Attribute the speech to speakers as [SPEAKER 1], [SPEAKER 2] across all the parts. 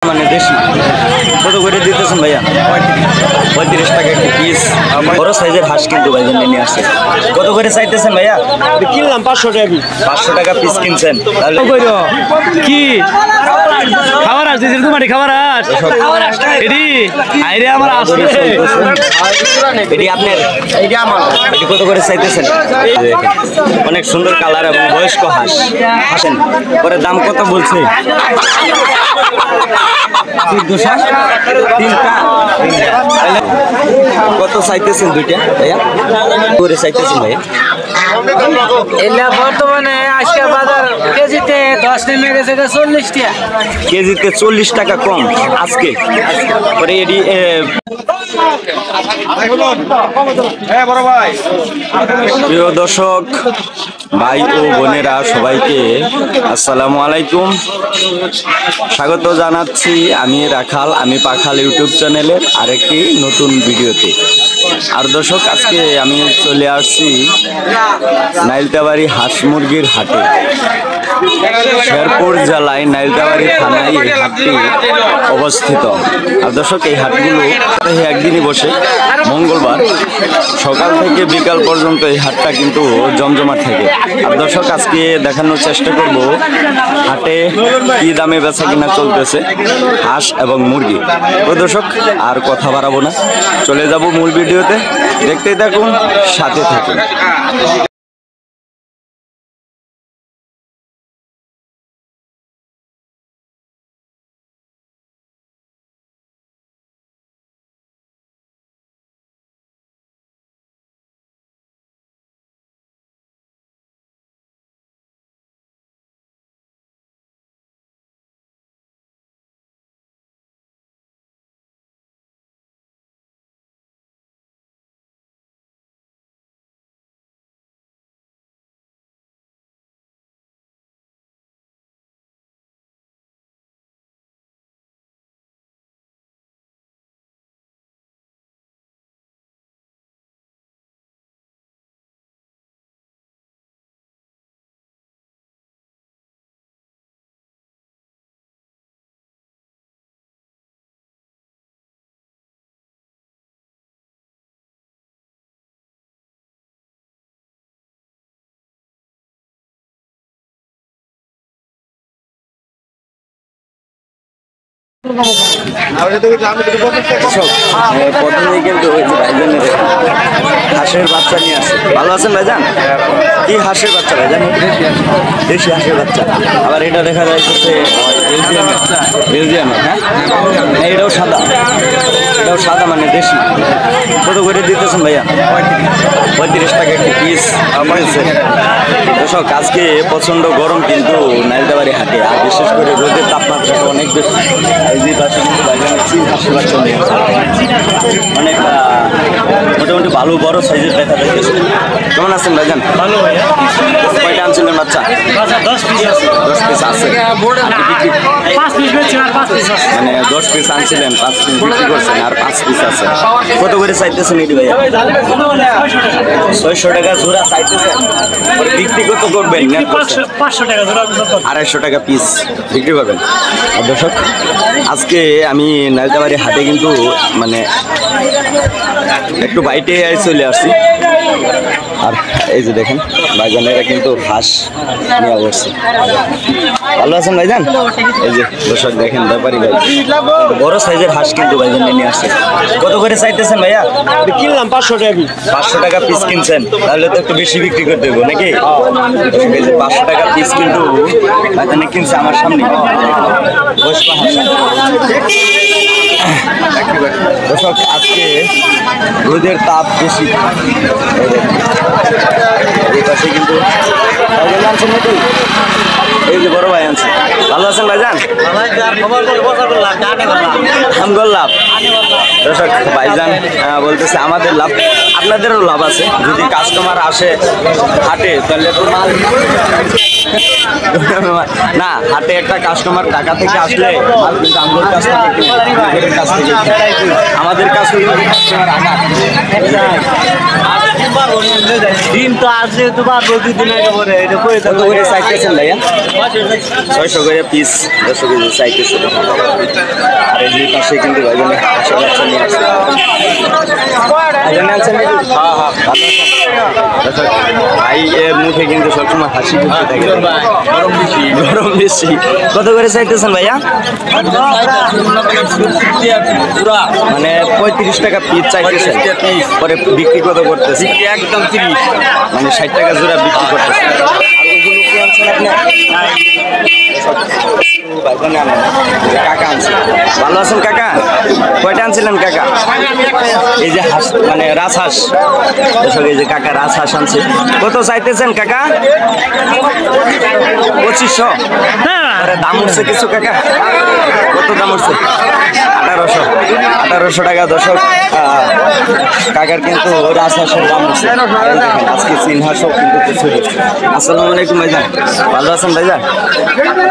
[SPEAKER 1] মানে দেশি কত করে দিতেছেন ভাইয়া? 35 টাকা একটা পিস। বড় সাইজের হাঁস কিন্তু ভাইজান নিয়ে আসছে। কত করে চাইতেছেন ভাইয়া?
[SPEAKER 2] কিনলাম 500 টাকা।
[SPEAKER 1] 500 টাকা পিস কিনছেন তাহলে
[SPEAKER 2] কি খাবার আসছে তোমার খাবার আস এডি আইরে আমার আসছে
[SPEAKER 1] এটি আপনার এটি আমার এটি কত করে চাইতেছেন? অনেক সুন্দর কালার এবং বয়স্ক হাঁস হাসেন পরে দাম কত বলছে? 3টা কত চাইতেছেন দুইটা ভাইয়া? করে চাইতেছেন ভাইয়া?
[SPEAKER 3] এলা বর্তমানে আজকে বাজার কেজিতে 10 নেমে গেছে 40 টাকা।
[SPEAKER 1] কেজিতে 40 টাকা কম আজকে। পরে এটি প্রিয় দর্শক ভাই ও বোনেরা সবাইকে আসসালামু আলাইকুম, স্বাগত জানাচ্ছি আমি রাখাল, আমি পাখাল ইউটিউব চ্যানেলের আরেকটি নতুন ভিডিওতে। আর দর্শক আজকে আমি চলে আসছি নাইলতাবাড়ি হাঁস মুরগির হাটে। শেরপুর জেলায় নাইলতাবাড়ি থানায় এই হাটটি অবস্থিত। আর দর্শক এই হাটগুলো একদিনই বসে, মঙ্গলবার সকাল থেকে বিকাল পর্যন্ত এই হাটটা কিন্তু জমজমাট থাকে। আর দর্শক আজকে দেখানোর চেষ্টা করব হাটে কি দামে বেচা কিনা চলতেছে হাঁস এবং মুরগি। তো দর্শক আর কথা বাড়াবো না, চলে যাব মূল ভিডিওতে, দেখতেই থাকুন, সাথে থাকুন। প্রথমে কিন্তু ভাইজানের হাঁসের বাচ্চা নিয়ে আসে। ভালো আছেন ভাইজান? কি হাঁসের বাচ্চা ভাইজান? দেশি হাঁসের বাচ্চা। আবার এটা দেখা যাচ্ছে বেলজিয়ামের। হ্যাঁ, এটাও সাদা, এটাও সাদা মানে দেশি। কত করে দিতেছেন ভাইয়া? 35 টাকা একটা পিস। দর্শক আজকে প্রচন্ড গরম কিন্তু নাইলতাবাড়ি হাটে, আর বিশেষ করে রোদের তাপমাত্রাটা অনেক বেশি। এই যে পাশে কিন্তু হাঁসের বাচ্চা নিয়ে অনেক মোটামুটি ভালো বড় সাইজের দেখা যাচ্ছে। কেমন আছেন ভাইজান?
[SPEAKER 2] ভালো ভাইয়া।
[SPEAKER 1] কয়টা আনছিলেন বাচ্চা?
[SPEAKER 2] 10 পিস আছে।
[SPEAKER 1] 10 পিস আছে।
[SPEAKER 2] 5 পিস বেচছি আর 5 পিস আছে।
[SPEAKER 1] মানে 10 পিস আনছিলেন, 5 পিস বিক্রি করছেন আর 5 পিস আছে। কত করে চাইতেছেন এটি ভাইয়া? 600 টাকা জোড়া চাইতেছেন। পরে বিক্রি কত করবেন?
[SPEAKER 2] 500 টাকা জোড়া।
[SPEAKER 1] 250 টাকা পিস বিক্রি করবেন। আর দর্শক আজকে আমি নাইলতাবাড়ি হাটে কিন্তু মানে একটু বাইটে চলে আসছি। আর এই যে দেখেন ভাইজানেরা কিন্তু হাঁস নিয়ে বসছে। ভালো আছেন ভাইজান? এই যে দর্শক দেখেন ব্যাপারী ভাই বড় সাইজের হাঁস কিন্তু ভাইজান নিয়ে আসছে। কত করে চাইতেছেন ভাইয়া?
[SPEAKER 2] কিনলাম 500 টাকা।
[SPEAKER 1] 500 টাকা পিস কিনছেন তাহলে তো একটু বেশি বিক্রি করতে হবে নাকি? 500 টাকা পিস কিন্তু ভাইজানে কিনছে আমার সামনে। দর্শক আজকে রোদের তাপ বেশি, এই পাশে কিন্তু আনছেন নাকি? এই যে বড় ভাই আনছে। ভালো আছেন ভাইজান? লাভ। দর্শক ভাইজান বলতেছে আমাদের লাভ, আপনাদেরও লাভ আছে। যদি কাস্টমার আসে হাটে তাহলে তো মাল না, হাটে একটা কাস্টমার ঢাকা থেকে আসলে মাল কিন্তু আমাদের কাছ থেকে আমাদের কাছ থেকে কাস্টমার আঘাত
[SPEAKER 2] ডিম তো আজ যেহেতু পারবো 2 দিন আগে পরে এটা করে
[SPEAKER 1] কত করে চাইতেছেন ভাইয়া 600 করে পিস 10 কেজি চাইতেছে আর এই যে পাশে কিন্তু ভাইজান হাঁসের বাচ্চা নিয়ে আসছে ভাইজান আনছেন নাকি? হ্যাঁ হ্যাঁ ভাই এর মুখে কিন্তু সবসময় হাসি খুশি থাকে গরম বেশি কত করে চাইতেছেন ভাইয়া মানে 35 টাকা পিস চাইতেছেন পরে বিক্রি কত করতেছে একদম 30 মানে 60 টাকা জোড়া বিক্রি করতেছে আর ওগুলো কি আনছেন আপনি কাকা আনছেন ভালো আছেন কাকা কয়টা আনছিলেন কাকা এই যে হাঁস মানে রাজহাঁস এই যে কাকা রাজহাঁস আনছে কত চাইতেছেন কাকা 2500 আরে দাম উঠছে কিছু কাকা কত দাম উঠছে 1800 টাকা দর্শক কাকার কিন্তু রাজহাঁসের দাম উঠছে আজকে চিনহাঁসও কিন্তু কিছু আসসালামু আলাইকুম ভাইজান ভালো আছেন ভাইজান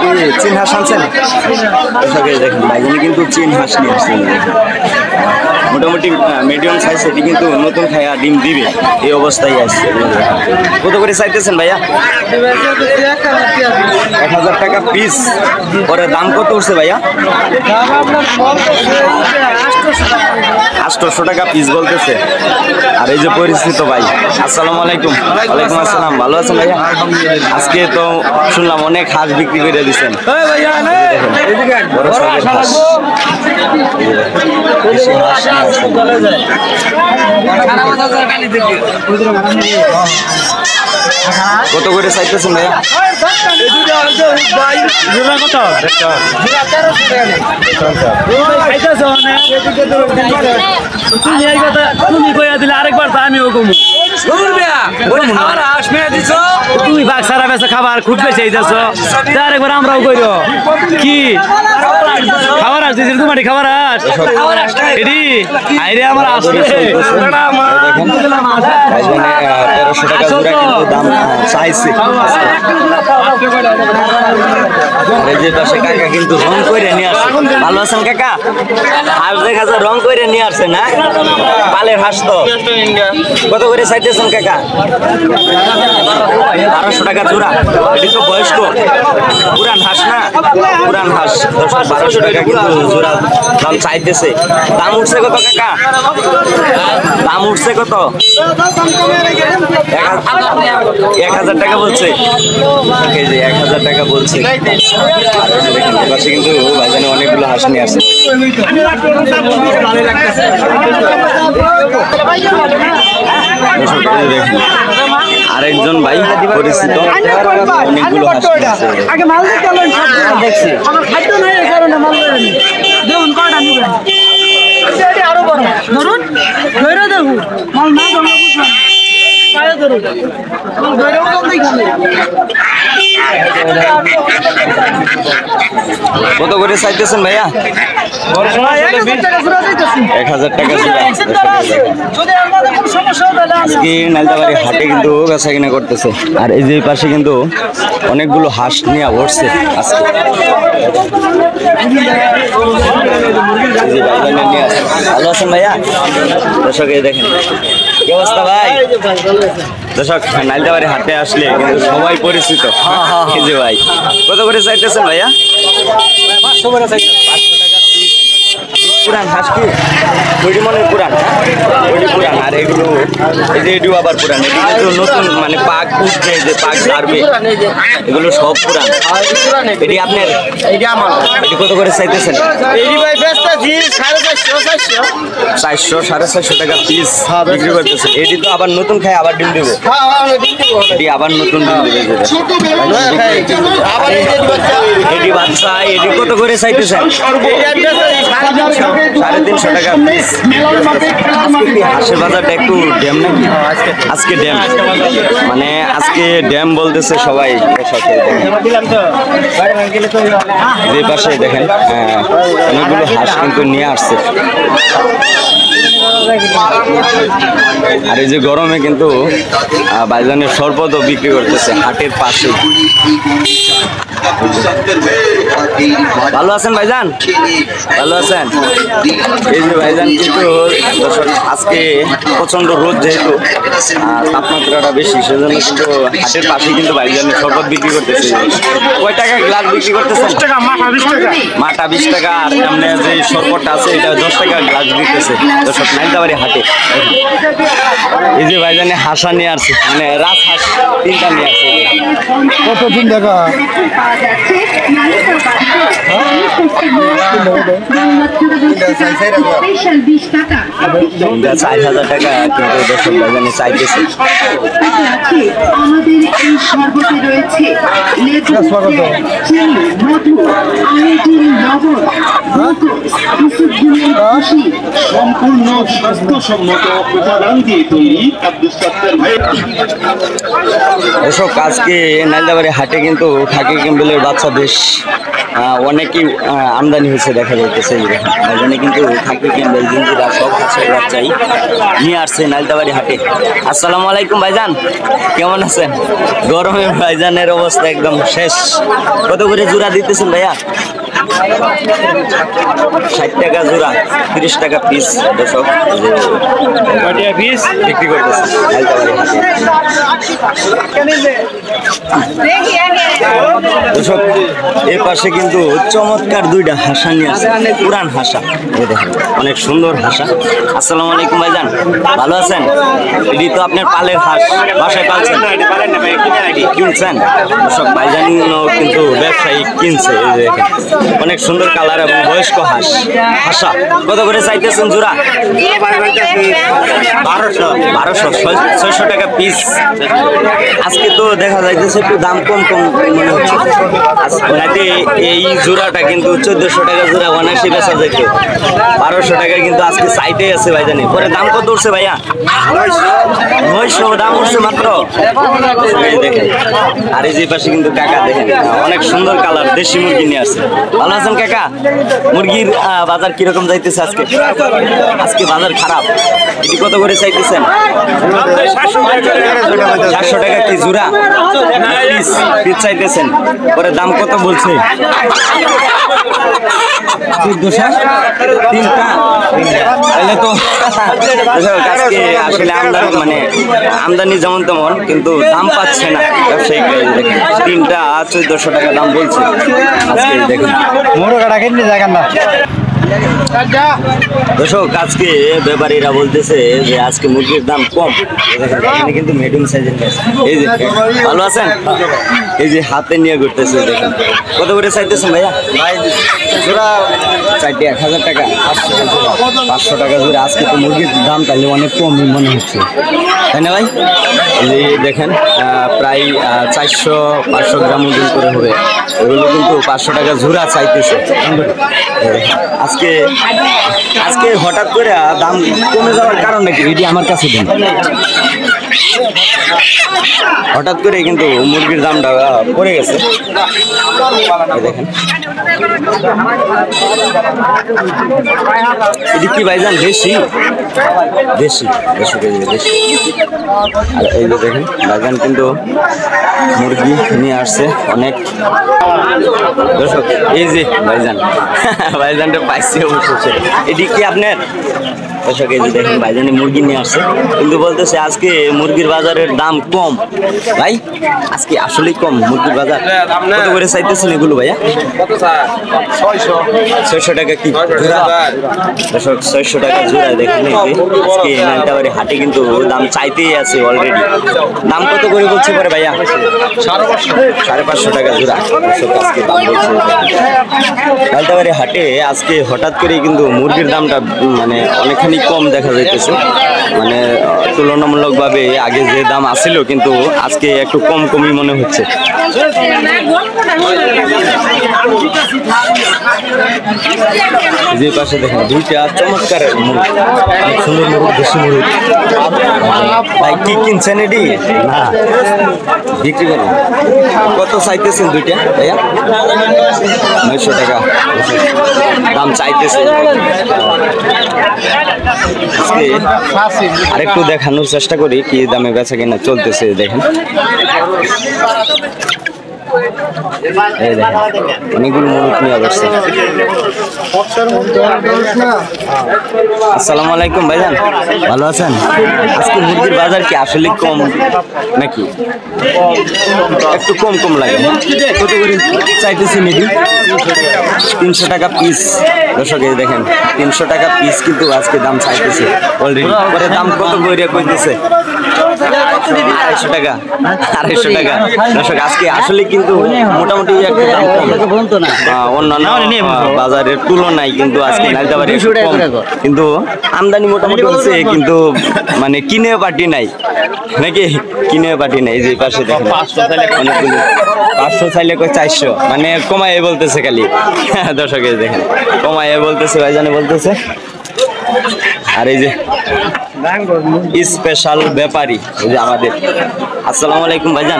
[SPEAKER 1] কি চিনহাঁস আনছেন দেখেন ভাইজানি কিন্তু চিনহাঁস নিয়ে আসছেন মোটামুটি মিডিয়াম সাইজ এটি কিন্তু নতুন খায়া ডিম দিবে এই অবস্থায় আসছে কত করে চাইতেছেন ভাইয়া 1000 টাকা পিস পরে দাম কত উঠছে ভাইয়া 800 টাকা পিস বলতেছে আর এই যে পরিচিত ভাই আসসালামু আলাইকুম ওয়ালাইকুম আসসালাম ভালো আছেন ভাইয়া আজকে তো শুনলাম অনেক হাঁস বিক্রি করে দিচ্ছেন কত করে চাইতেছেন ভাইয়া
[SPEAKER 2] কত তুমি কইয়া দিলে আরেকবার তো আমিও কমু তুমি বাঘ সারা বেসে খাবার খুব বেশি যাচ্ছ আরেকবার আমরাও কইরো কি খাবার আস দিয়েছিল তোমার খাবার আস এটি আইরে আমার আসবে
[SPEAKER 1] 1300 টাকা জোড়া কিন্তু দাম চাইছে এই যে পাশে কাকা কিন্তু রং করে নিয়ে আসছে ভালো আছেন কাকা হাঁস দেখা যায় রং করে নিয়ে আসছে না পালের হাঁস তো কত করে চাইতেছেন কাকা 1200 টাকা জোড়া এটি তো বয়স্ক পুরান হাঁস না পুরান হাঁস 1200 টাকা কিন্তু জোড়া দাম চাইতেছে দাম উঠছে কত কাকা দাম উঠছে কত 1000 টাকা বলছে এই যে 1000 টাকা বলছে পাশে কিন্তু বাজারে অনেকগুলো হাঁস নিয়ে আসছে আরেকজন ভাই পরিচিত অনেকগুলো হাঁস
[SPEAKER 3] আগে মাল দেখছি আমার খাদ্য নাই এই কারণে মাল দেয়নি দেখুন কয়টা নিবেন আরো বড় ধরুন ধরে দেখুন মাল না ধরলে বুঝলাম পায়ে ধরুন মাল ধরেও জলদি খাবে
[SPEAKER 1] কত করে চাইতেছেন ভাইয়া 1000 টাকা আজকে নালতাবাড়ি হাটে কিন্তু বেচা কিনা করতেছে আর এই যে পাশে কিন্তু অনেকগুলো হাঁস নিয়ে উঠছে আজকে ভালো আছেন ভাইয়া দর্শক এই দেখেন কি অবস্থা ভাই দর্শক নালতাবাড়ি হাটে আসলে কিন্তু সবাই পরিচিত এই যে ভাই কত করে চাইতেছেন ভাইয়া 500 করে চাইতেছেন 500 টাকা পিস পুরান হাঁস কি ওইটি মনে পুরান ওইটি পুরান আর এগুলো এই যে এটিও আবার পুরান এটি কিন্তু নতুন মানে পাক উঠবে যে পাক ছাড়বে এগুলো সব পুরান এটি আপনার এটি আমার এটি কত করে চাইতেছেন
[SPEAKER 2] এটি ভাই বেচতেছি 450
[SPEAKER 1] 400 টাকা পিস বিক্রি করতেছে এটি তো আবার নতুন খায় আবার ডিম দেবো এটি আবার নতুন ডিম দেবে এটি বাচ্চা এটি কত করে চাইতেছেন 350 টাকা পিস হাঁসের বাজারটা একটু ড্যাম নাকি আজকে ড্যাম মানে আজকে ড্যাম বলতেছে সবাই যে পাশে দেখেন অনেকগুলো হাঁস কিন্তু নিয়ে আসছে আর এই যে গরমে কিন্তু ভাইজানের শরবতও বিক্রি করতেছে হাটের পাশে ভালো আছেন ভাইজান? ভালো আছেন? এই যে ভাইজান কিন্তু দর্শক আজকে প্রচন্ড রোদ, যেহেতু তাপমাত্রাটা বেশি, সেজন্য কিন্তু হাটের পাশে কিন্তু ভাইজান শরবত বিক্রি করতেছে। কয় টাকা গ্লাস বিক্রি করতেছেন? মাটা 20 টাকা, আর সামনে যে শরবতটা আছে এটা 10 টাকা গ্লাস দিতেছে দর্শক নাইলতাবাড়ি হাটে। এই যে ভাইজানে হাঁসা নিয়ে আসছে, মানে রাজ হাঁস 3টা নিয়ে আসছে।
[SPEAKER 4] কত দিন দেখা
[SPEAKER 1] এটা 4000 টাকা কিন্তু দর্শক ভাইজানে চাইতেছে।
[SPEAKER 5] আমাদের এই শরবতে রয়েছে লেবু, চিনি, মধু, আয়োডিন, লবণ, গ্লুকোজ, বিশুদ্ধ খুশি,
[SPEAKER 6] সম্পূর্ণ স্বাস্থ্যসম্মত উপাদান দিয়ে তৈরি আব্দুস সাত্তার ভাই।
[SPEAKER 1] দর্শক আজকে নাইলতাবাড়ি হাটে কিন্তু খাকি ক্যাম্বেলের বাচ্চা বেশ অনেকই আমদানি হয়েছে দেখা যাইতেছে। ভাইজানে কিন্তু খাকি ক্যাম্বেল জিঞ্জিরা সব হাঁসের বাচ্চাই নিয়ে আসছে নাইলতাবাড়ি হাটে। আসসালামু আলাইকুম ভাইজান, কেমন আছেন? গরমে ভাইজানের অবস্থা একদম শেষ। কত করে জোড়া দিতেছেন ভাইয়া? 60 টাকা জোড়া, 30 টাকা পিস দর্শক
[SPEAKER 2] পিস
[SPEAKER 1] বিক্রি করতেছে নাইলতাবাড়ি হাটে। দর্শক এর পাশে কিন্তু চমৎকার 2টা হাঁসা নিয়ে আছে, পুরান হাঁসা। এই দেখেন অনেক সুন্দর হাঁসা। আসসালামু আলাইকুম ভাইজান, ভালো আছেন? এটি তো আপনার পালের হাঁস, বাসায় পালছেন? কিনছেন? দর্শক ভাইজান কিন্তু ব্যবসায়ী কিনছে। এই যে দেখেন অনেক সুন্দর কালার এবং বয়স্ক হাঁস হাঁসা। কত করে চাইতেছেন জোড়া? 1200 টাকা পিস। আজকে তো দেখা যাইতেছে একটু দাম কম কম মনে হচ্ছে। রাতে এই জোড়াটা কিন্তু 1400 টাকা জোড়া, 79 বেচা যেত। 1200 টাকা কিন্তু আজকে চাইতেই আছে ভাইজানি। পরে দাম কত উঠছে ভাইয়া? 900 দাম উঠছে মাত্র। এই দেখেন, আর এই যে পাশে কিন্তু কাকা দেখেন অনেক সুন্দর কালার দেশি মুরগি নিয়ে আসছে। ভালো আছেন কাকা? মুরগির বাজার কিরকম যাইতেছে আজকে? আজকে বাজার খারাপ। এটি কত করে চাইতেছেন? 700 টাকা কি জোড়া? পিস চাইতেছেন। পরে দাম কত বলছে? 1400 3টা। তাহলে তো আজকে আসলে আমদানি যেমন তেমন, কিন্তু দাম পাচ্ছে না ব্যবসায়ী। দেখেন 3টা 1400 টাকা দাম বলছে আজকে। দেখেন
[SPEAKER 4] মোড়ো কাটা কিনে জায়গা না।
[SPEAKER 1] দর্শক আজকে ব্যাপারীরা বলতেছে যে আজকে মুরগির দাম কম। এখানে কিন্তু মিডিয়াম সাইজের। এই যে ভালো আছেন? এই যে হাতে নিয়ে ঘুরতেছে। দেখেন কত করে চাইতেছেন ভাইয়া? জোড়া 4টে 1000 টাকা, 500 টাকা জোড়া। আজকে তো মুরগির দাম তাহলে অনেক কম মনে হচ্ছে, তাই না ভাই? এই যে দেখেন প্রায় 400-500 গ্রাম ওজন করে হবে। এগুলো কিন্তু 500 টাকা জোড়া চাইতেছে। আজকে হঠাৎ করে দাম কমে যাওয়ার কারণ নাকি এটি আমার কাছে দেন। হঠাৎ করে কিন্তু মুরগির দামটা পড়ে গেছে। দেখেন এটি কি ভাইজান? দেশি দেশি 100 কেজি দেশি। আর এই যে দেখেন ভাইজান কিন্তু মুরগি নিয়ে আসছে অনেক। দর্শক এই যে ভাইজানটা পাইছে বসেছে। এটি কি আপনার? দর্শক এই যে দেখেন ভাইজানি মুরগি নিয়ে আসছে, কিন্তু বলতেছে আজকে মুরগির বাজারের দাম কম। ভাই আজকে আসলেই কম মুরগির বাজার। কত করে চাইতেছেন এগুলো ভাইয়া? 600 টাকা কি জোড়া? দর্শক 600 টাকা জোড়া। দেখেন আজকে নাইলতাবাড়ি হাটে কিন্তু দাম চাইতেই আছে অলরেডি। দাম কত করে বলছে পরে ভাইয়া? 550 টাকা জোড়া। দর্শক আজকে দাম বলছে নাইলতাবাড়ি হাটে। আজকে হঠাৎ করে কিন্তু মুরগির দামটা মানে অনেকখানি কম দেখা যাইতেছে। মানে তুলনামূলকভাবে আগে যে দাম আসছিল, কিন্তু আজকে একটু কমই মনে হচ্ছে। যে পাশে দেখেন 2টা চমৎকার মুরগি, অনেক সুন্দর মুরগি, দেশি মুরগি। ভাই কি কিনছেন এটি? না বিক্রি করেন। কত চাইতেছেন 2টা ভাইয়া? 900 টাকা দাম চাইতেছে। আজকে আরেকটু দেখানোর চেষ্টা করি কি দামে বেচা কিনা চলতেছে। দেখেন এই দেখেন অনেকগুলো মুরগ নিয়ে বসছে। আসসালামু আলাইকুম ভাইজান, ভালো আছেন? আজকে মুরগির বাজার কি আসলে কম নাকি একটু কম কম লাগে? কত করে চাইতেছি নাকি? 300 টাকা পিস। দর্শক এই দেখেন 300 টাকা পিস কিন্তু আজকে দাম চাইতেছে অলরেডি। পরে দাম কত করে কইতেছে? 250 টাকা। 250 টাকা। দর্শক আজকে আসলে কিন্তু মোটামুটি একটা দাম কম অন্যান্য বাজারের তুলনায়, কিন্তু আজকে নালিতাবাড়ি একটু কম, কিন্তু আমদানি মোটামুটি হচ্ছে, কিন্তু মানে কিনে পার্টি নাই নাকি? কিনে পার্টি নাই। যে পাশে দেখেন 500 চাইলে কই 400, মানে কমায় বলতেছে খালি। দর্শক এই দেখেন কমায় বলতেছে, ভাইজানে বলতেছে। আর এই যে স্পেশাল ব্যাপারী ওই যে আমাদের। আসসালামু আলাইকুম ভাইজান,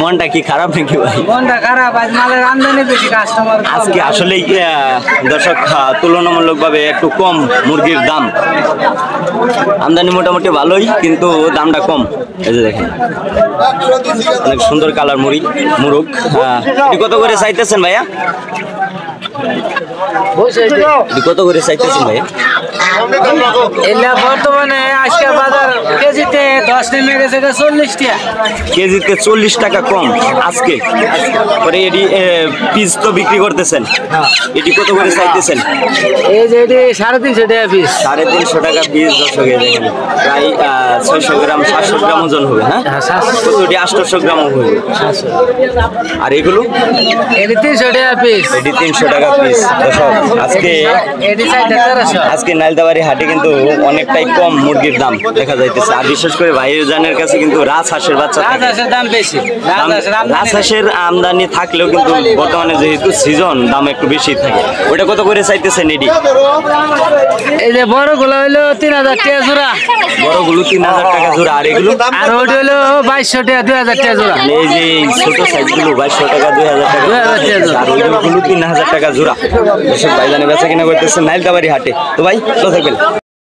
[SPEAKER 1] মনটা কি খারাপ নাকি ভাই?
[SPEAKER 3] মনটা খারাপ, আজ মালের আমদানি বেশি, কাস্টমার
[SPEAKER 1] আজকে আসলে দর্শক তুলনামূলকভাবে একটু কম মুরগির দাম। আমদানি মোটামুটি ভালোই, কিন্তু দামটা কম। এই যে দেখেন অনেক সুন্দর কালার মুরগ। এটি কত করে চাইতেছেন ভাইয়া? কত করে চাইতেছেন ভাইয়া?
[SPEAKER 3] এলা বর্তমানে আজকে বাজার কেজিতে 10 নেমে গেছে 40 টাকা।
[SPEAKER 1] কেজিতে 40 টাকা কম আজকে। পরে এটি পিস তো বিক্রি করতেছেন, এটি কত করে চাইতেছেন?
[SPEAKER 3] এই যে এটি 350 টাকা পিস।
[SPEAKER 1] 350 টাকা পিস। দর্শকে দেখেন প্রায় 600 গ্রাম 700 গ্রাম ওজন হবে। হ্যাঁ, কতটি 800 গ্রাম হবে। আর এগুলো
[SPEAKER 3] এটি 300 টাকা পিস।
[SPEAKER 1] এটি 300 টাকা পিস। দর্শক আজকে
[SPEAKER 3] এটি 1300।
[SPEAKER 1] আজকে নালিতাবাড়ি হাটে কিন্তু অনেকটাই কম মুরগির দাম দেখা যাইতেছে। আর বিশেষ করে ভাইজানের কাছে কিন্তু রাজহাঁসের বাচ্চা থাকে।
[SPEAKER 3] রাজহাঁসের দাম বেশি।
[SPEAKER 1] রাজহাঁসের আমদানি থাকলেও কিন্তু বর্তমানে যেহেতু সিজন, দাম একটু বেশি থাকে। ওটা কত করে চাইতেছেন এটি?
[SPEAKER 3] এই যে বড়গুলো হইলো 3000 টাকা জোড়া।
[SPEAKER 1] বড়গুলো 3000 টাকা জোড়া। আর এগুলো?
[SPEAKER 3] আর ওটা হইলো 2200 টাকা 2000 টাকা জোড়া।
[SPEAKER 1] এই যে ছোট সাইজগুলো 2200 টাকা 2000 টাকা। আর ওইগুলো 3000 টাকা জোড়া। এসব ভাইজানের বেচা কিনা করতেছে নালিতাবাড়ি হাটে। তো ভাই ভালো থাকবেন।